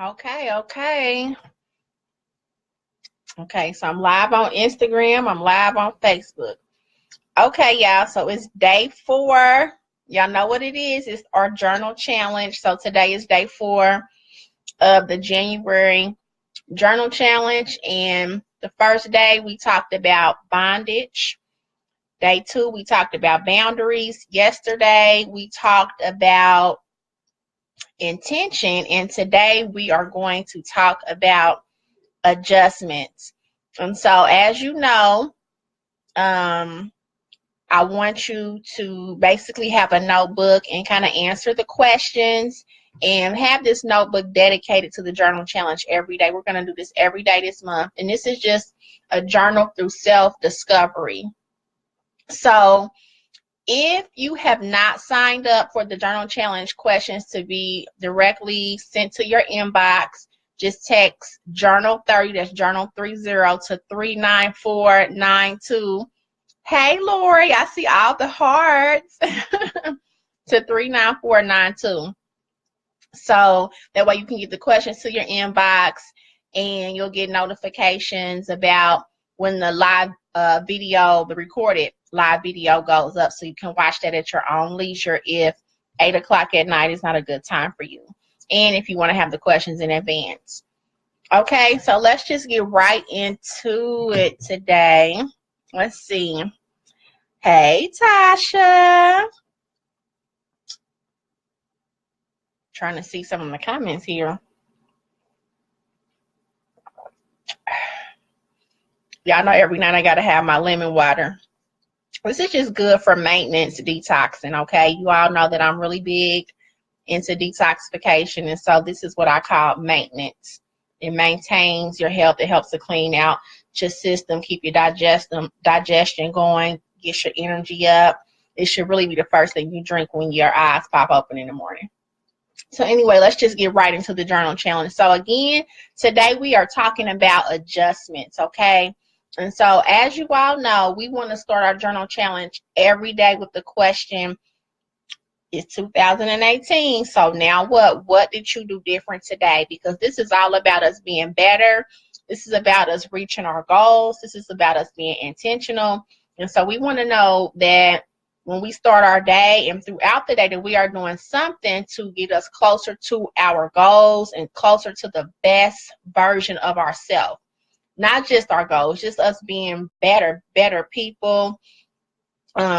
Okay, okay. Okay, so I'm live on Instagram. I'm live on Facebook. Okay, y'all. So it's day 4. Y'all know what it is. It's our journal challenge. So today is day 4 of the January journal challenge. And the first day we talked about bondage. Day 2, we talked about boundaries. Yesterday, we talked about intention. And today, we are going to talk about adjustments. And so, as you know, I want you to basically have a notebook and kind of answer the questions and have this notebook dedicated to the journal challenge every day. We're going to do this every day this month. And this is just a journal through self-discovery. So if you have not signed up for the journal challenge questions to be directly sent to your inbox, just text journal 30, that's journal 30 to 39492. Hey Lori, I see all the hearts to 39492. So that way you can get the questions to your inbox and you'll get notifications about when the live video, the recorded live video goes up, so you can watch that at your own leisure if 8 o'clock at night is not a good time for you, and if you want to have the questions in advance. Okay, so let's just get right into it today. Let's see. Hey Tasha, trying to see some of the comments here. Y'all know every night I gotta have my lemon water. This is just good for maintenance detoxing, okay? You all know that I'm really big into detoxification, and so this is what I call maintenance. It maintains your health. It helps to clean out your system, keep your digestion going, get your energy up. It should really be the first thing you drink when your eyes pop open in the morning. So anyway, let's just get right into the journal challenge. So again, today we are talking about adjustments, okay? And so as you all know, we want to start our journal challenge every day with the question, it's 2018, so now what? What did you do different today? Because this is all about us being better. This is about us reaching our goals. This is about us being intentional. And so we want to know that when we start our day and throughout the day that we are doing something to get us closer to our goals and closer to the best version of ourselves. Not just our goals, just us being better people,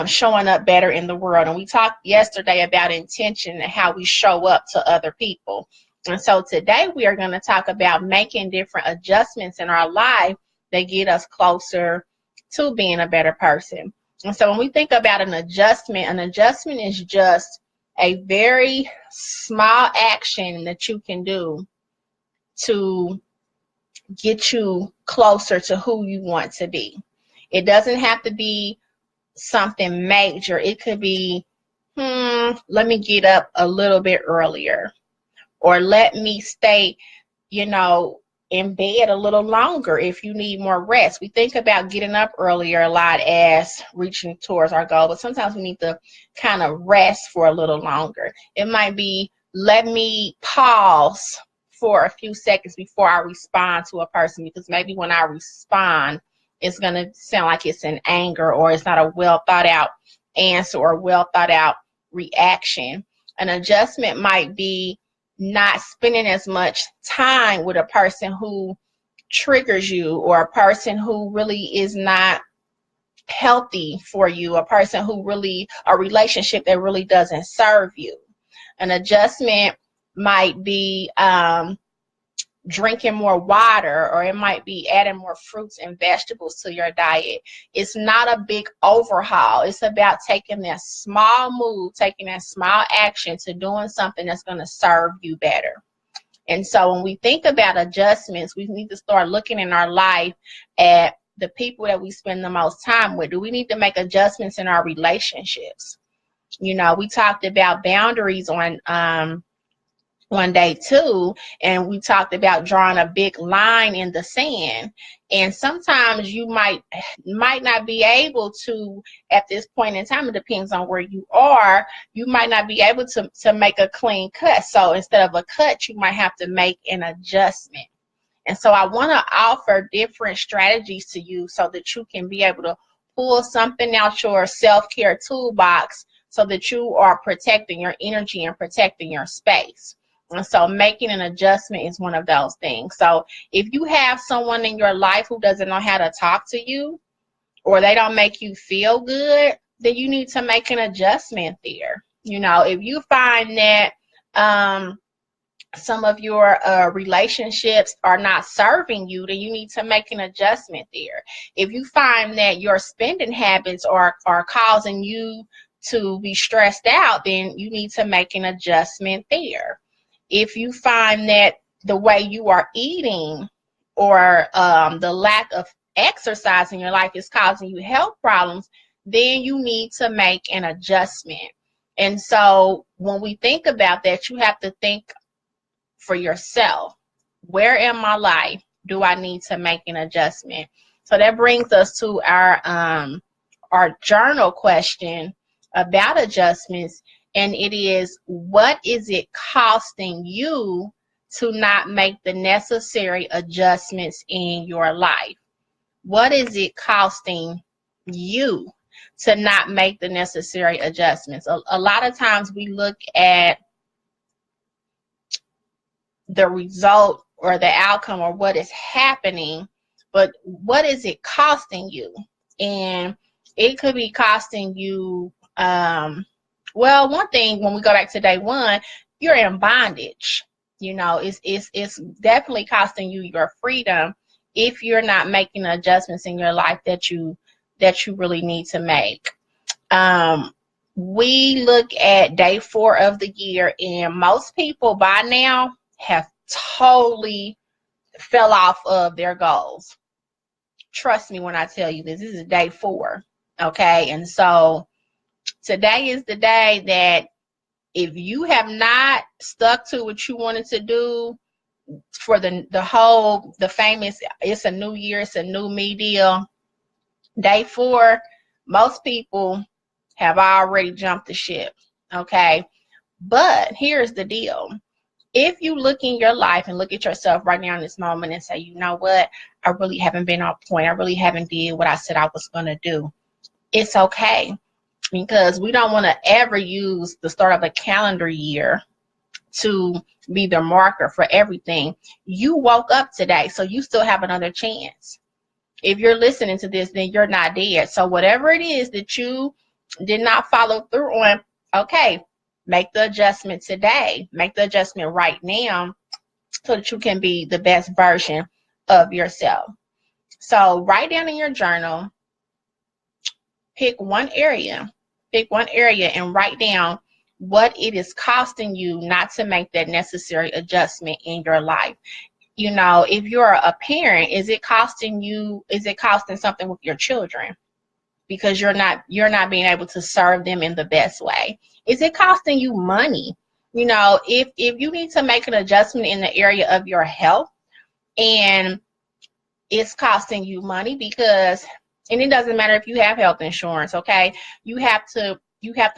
showing up better in the world. And we talked yesterday about intention and how we show up to other people. And so today we are going to talk about making different adjustments in our life that get us closer to being a better person. And so when we think about an adjustment is just a very small action that you can do to get you closer to who you want to be. It doesn't have to be something major. It could be, let me get up a little bit earlier, or let me stay, in bed a little longer if you need more rest. We think about getting up earlier a lot as reaching towards our goal, but sometimes we need to kind of rest for a little longer. It might be, let me pause for a few seconds before I respond to a person, because maybe when I respond, it's going to sound like it's in anger, or it's not a well thought out answer or well thought out reaction. An adjustment might be not spending as much time with a person who triggers you, or a person who really is not healthy for you, a relationship that really doesn't serve you. An adjustment might be drinking more water, or it might be adding more fruits and vegetables to your diet. It's not a big overhaul. It's about taking that small move, taking that small action to doing something that's going to serve you better. And so when we think about adjustments, we need to start looking in our life at the people that we spend the most time with. Do we need to make adjustments in our relationships? We talked about boundaries on one day too, and we talked about drawing a big line in the sand. And sometimes you might not be able to, at this point in time, it depends on where you are, you might not be able to make a clean cut. So instead of a cut, you might have to make an adjustment. And so I want to offer different strategies to you so that you can be able to pull something out your self-care toolbox so that you are protecting your energy and protecting your space. And so making an adjustment is one of those things. So if you have someone in your life who doesn't know how to talk to you, or they don't make you feel good, then you need to make an adjustment there. You know, if you find that some of your relationships are not serving you, then you need to make an adjustment there. If you find that your spending habits are causing you to be stressed out, then you need to make an adjustment there. If you find that the way you are eating or the lack of exercise in your life is causing you health problems, then you need to make an adjustment. And so when we think about that, you have to think for yourself, where in my life do I need to make an adjustment? So that brings us to our journal question about adjustments. And it is, what is it costing you to not make the necessary adjustments in your life? What is it costing you to not make the necessary adjustments? A lot of times we look at the result or the outcome or what is happening, but what is it costing you? And it could be costing you, well, one thing, when we go back to day one, you're in bondage. You know, it's definitely costing you your freedom if you're not making the adjustments in your life that you really need to make. We look at day 4 of the year, and most people by now have totally fell off of their goals. Trust me when I tell you this. This is day 4, okay? And so today is the day that if you have not stuck to what you wanted to do for the famous, it's a new year, it's a new me deal, day 4, most people have already jumped the ship, okay? But here's the deal. If you look in your life and look at yourself right now in this moment and say, you know what, I really haven't been on point, I really haven't did what I said I was going to do, it's okay. Because we don't want to ever use the start of a calendar year to be the marker for everything. You woke up today, so you still have another chance. If you're listening to this, then you're not dead. So whatever it is that you did not follow through on, okay, make the adjustment today. Make the adjustment right now so that you can be the best version of yourself. So write down in your journal, pick one area and write down what it is costing you not to make that necessary adjustment in your life. You know, if you're a parent, is it costing something with your children because you're not being able to serve them in the best way? Is it costing you money? You know, if you need to make an adjustment in the area of your health and it's costing you money because, and it doesn't matter if you have health insurance, okay? You have to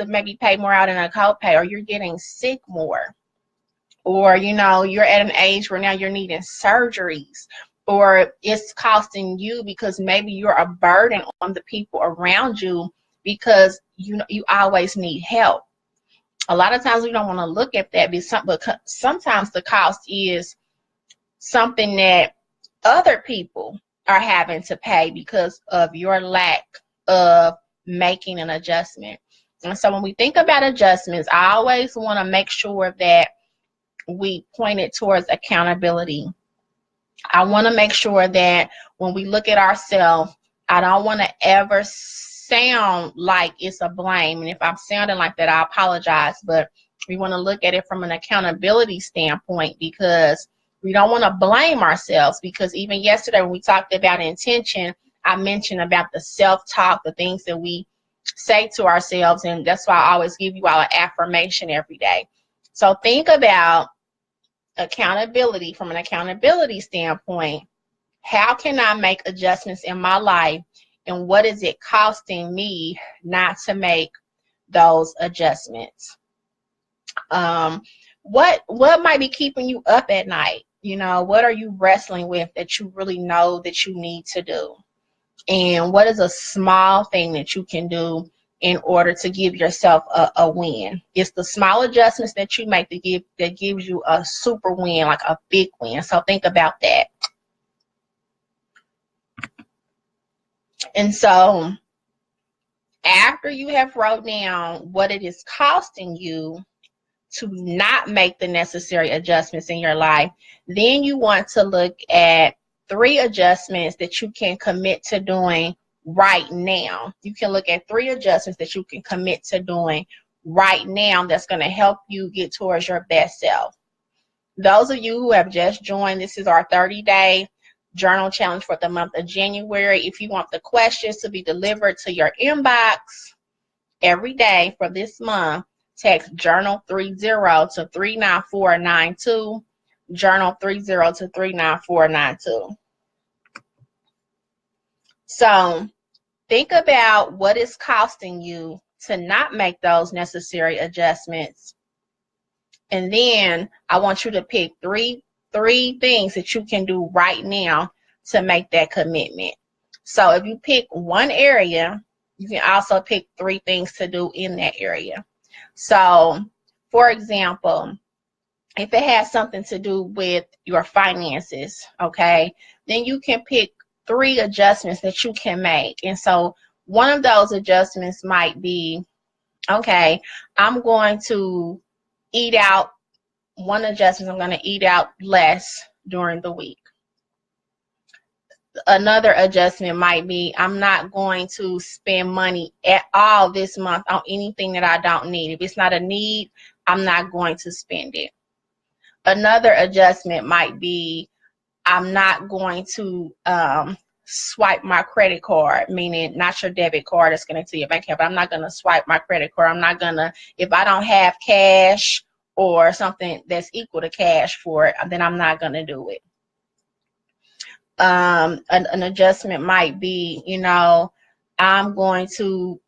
maybe pay more out in a copay, or you're getting sick more, or, you know, you're at an age where now you're needing surgeries, or it's costing you because maybe you're a burden on the people around you because you always need help. A lot of times we don't want to look at that, but sometimes the cost is something that other people are having to pay because of your lack of making an adjustment. And so when we think about adjustments, I always want to make sure that we point it towards accountability. I want to make sure that when we look at ourselves, I don't want to ever sound like it's a blame. And if I'm sounding like that, I apologize. But we want to look at it from an accountability standpoint, because we don't want to blame ourselves. Because even yesterday when we talked about intention, I mentioned about the self-talk, the things that we say to ourselves. And that's why I always give you all an affirmation every day. So think about accountability, from an accountability standpoint, how can I make adjustments in my life, and what is it costing me not to make those adjustments? What might be keeping you up at night? You know, what are you wrestling with that you really know that you need to do? And what is a small thing that you can do in order to give yourself a win? It's the small adjustments that you make that gives you a super win, like a big win. So think about that. And so after you have wrote down what it is costing you to not make the necessary adjustments in your life, then you want to look at 3 adjustments that you can commit to doing right now. You can look at 3 adjustments that you can commit to doing right now that's going to help you get towards your best self. Those of you who have just joined, this is our 30-day journal challenge for the month of January. If you want the questions to be delivered to your inbox every day for this month, text journal 30 to 39492. Journal 30 to 39492. So think about what is costing you to not make those necessary adjustments. And then I want you to pick three things that you can do right now to make that commitment. So if you pick one area, you can also pick 3 things to do in that area. So, for example, if it has something to do with your finances, okay, then you can pick 3 adjustments that you can make. And so one of those adjustments might be, okay, I'm going to eat out. One adjustment, I'm going to eat out less during the week. Another adjustment might be, I'm not going to spend money at all this month on anything that I don't need. If it's not a need, I'm not going to spend it. Another adjustment might be, I'm not going to swipe my credit card, meaning not your debit card that's going to your bank account, but I'm not going to swipe my credit card. I'm not going to, if I don't have cash or something that's equal to cash for it, then I'm not going to do it. An adjustment might be, you know, I'm going to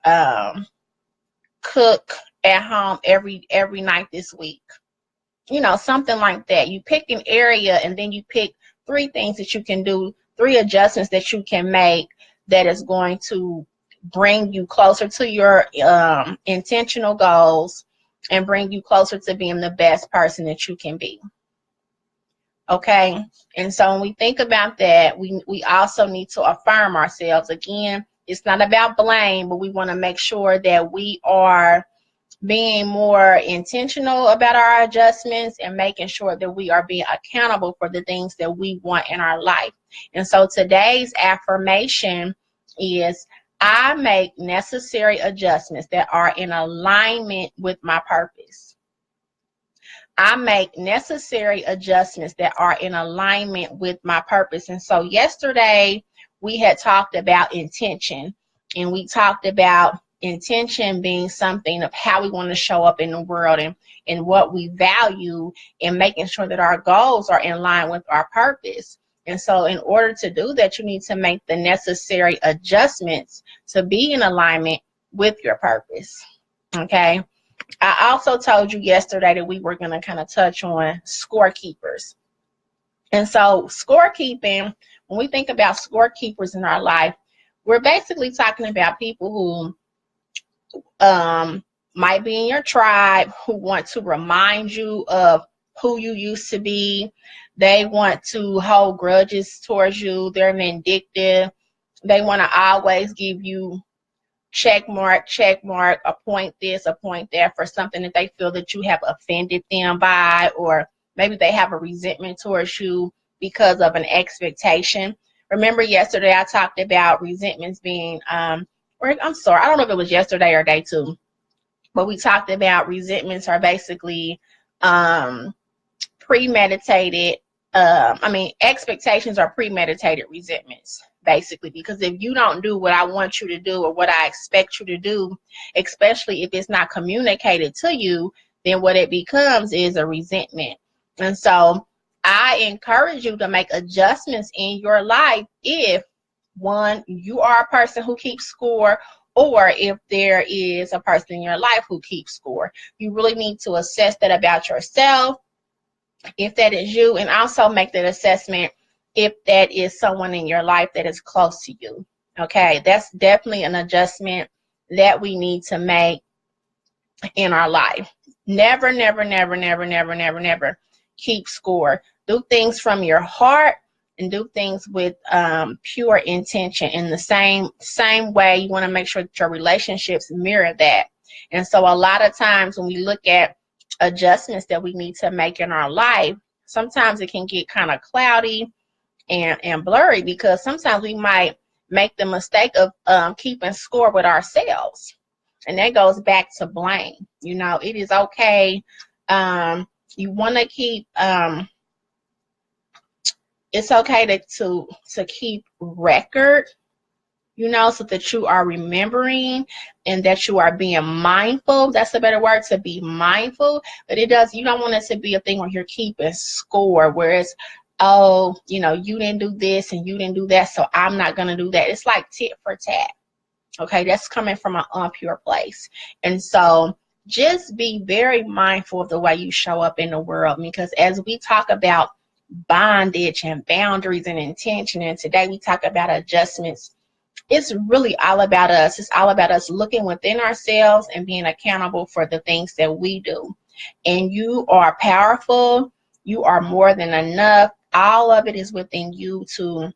cook at home every night this week. You know, something like that. You pick an area and then you pick 3 things that you can do, 3 adjustments that you can make that is going to bring you closer to your intentional goals and bring you closer to being the best person that you can be. Okay, and so when we think about that, we also need to affirm ourselves. Again, it's not about blame, but we want to make sure that we are being more intentional about our adjustments and making sure that we are being accountable for the things that we want in our life. And so today's affirmation is, I make necessary adjustments that are in alignment with my purpose. I make necessary adjustments that are in alignment with my purpose. And so yesterday we had talked about intention, and we talked about intention being something of how we want to show up in the world and what we value, and making sure that our goals are in line with our purpose. And so in order to do that, you need to make the necessary adjustments to be in alignment with your purpose. Okay. I also told you yesterday that we were going to kind of touch on scorekeepers. And so scorekeeping, when we think about scorekeepers in our life, we're basically talking about people who might be in your tribe, who want to remind you of who you used to be. They want to hold grudges towards you. They're vindictive. They want to always give you check mark, a point this, a point that for something that they feel that you have offended them by, or maybe they have a resentment towards you because of an expectation. Remember yesterday I talked about resentments being, I'm sorry, I don't know if it was yesterday or day 2, but we talked about resentments are basically premeditated. Expectations are premeditated resentments, basically, because if you don't do what I want you to do or what I expect you to do, especially if it's not communicated to you, then what it becomes is a resentment. And so I encourage you to make adjustments in your life if, one, you are a person who keeps score, or if there is a person in your life who keeps score. You really need to assess that about yourself, if that is you, and also make that assessment if that is someone in your life that is close to you. Okay, that's definitely an adjustment that we need to make in our life. Never, never, never, never, never, never, never keep score. Do things from your heart and do things with pure intention. In the same way, you want to make sure that your relationships mirror that. And so a lot of times when we look at adjustments that we need to make in our life, sometimes it can get kind of cloudy and blurry, because sometimes we might make the mistake of keeping score with ourselves. And that goes back to blame. You know, it is okay. You want to keep, it's okay to keep record, you know, so that you are remembering and that you are being mindful. That's a better word, to be mindful. But you don't want it to be a thing where you're keeping score, where it's, oh, you know, you didn't do this and you didn't do that, so I'm not going to do that. It's like tit for tat. Okay, that's coming from an impure place. And so just be very mindful of the way you show up in the world, because as we talk about bondage and boundaries and intention, and today we talk about adjustments, it's really all about us. It's all about us looking within ourselves and being accountable for the things that we do. And you are powerful. You are more than enough. All of it is within you to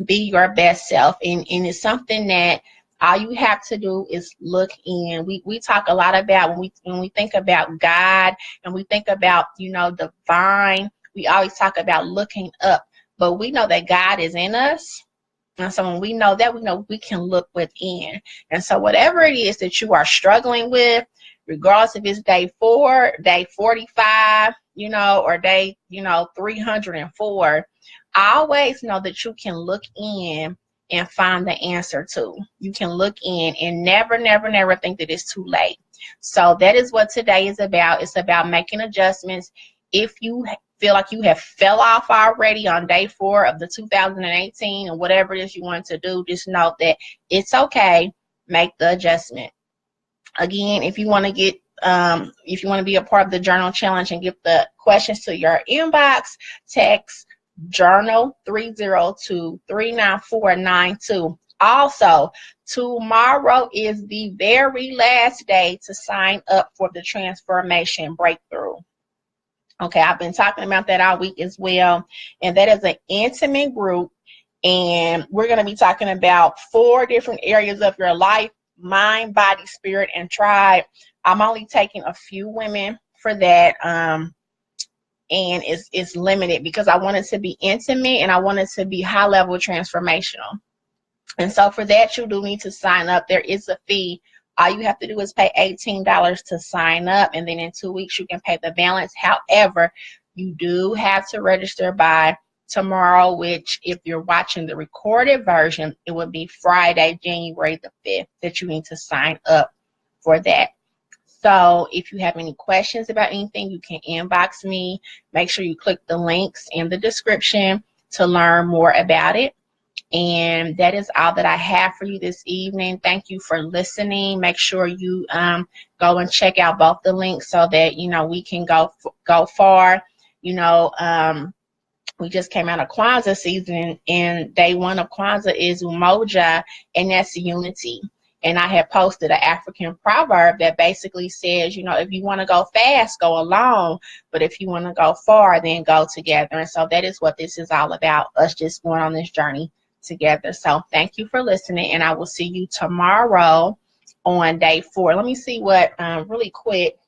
be your best self. And it's something that all you have to do is look in. We talk a lot about when we think about God and we think about, you know, divine, we always talk about looking up. But we know that God is in us. And so when we know that, we know we can look within. And so whatever it is that you are struggling with, regardless if it's day 4, day 45, you know, or day, you know, 304, always know that you can look in and find the answer to. You can look in and never, never, never think that it's too late. So that is what today is about. It's about making adjustments. If you feel like you have fell off already on day 4 of the 2018 and whatever it is you want to do, just know that it's okay. Make the adjustment. Again, if you want to get if you want to be a part of the journal challenge and get the questions to your inbox, text journal 302-39492. Also, tomorrow is the very last day to sign up for the Transformation Breakthrough. Okay, I've been talking about that all week as well. And that is an intimate group. And we're going to be talking about 4 different areas of your life: mind, body, spirit, and tribe. I'm only taking a few women for that. And it's limited because I want it to be intimate and I want it to be high level transformational. And so for that, you do need to sign up. There is a fee. All you have to do is pay $18 to sign up, and then in 2 weeks you can pay the balance. However, you do have to register by tomorrow, which if you're watching the recorded version, it would be Friday, January the 5th that you need to sign up for that. So if you have any questions about anything, you can inbox me. Make sure you click the links in the description to learn more about it. And that is all that I have for you this evening. Thank you for listening. Make sure you go and check out both the links so that, you know, we can go far. You know, we just came out of Kwanzaa season, and day 1 of Kwanzaa is Umoja, and that's unity. And I have posted an African proverb that basically says, you know, if you want to go fast, go alone. But if you want to go far, then go together. And so that is what this is all about, us just going on this journey together. So thank you for listening, and I will see you tomorrow on day 4. Let me see what, really quick.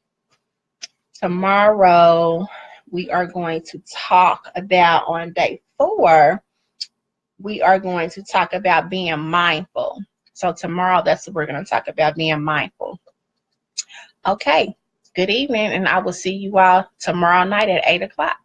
Tomorrow we are going to talk about, on day 4, we are going to talk about being mindful. So tomorrow, that's what we're going to talk about, being mindful. Okay, good evening, and I will see you all tomorrow night at 8 o'clock.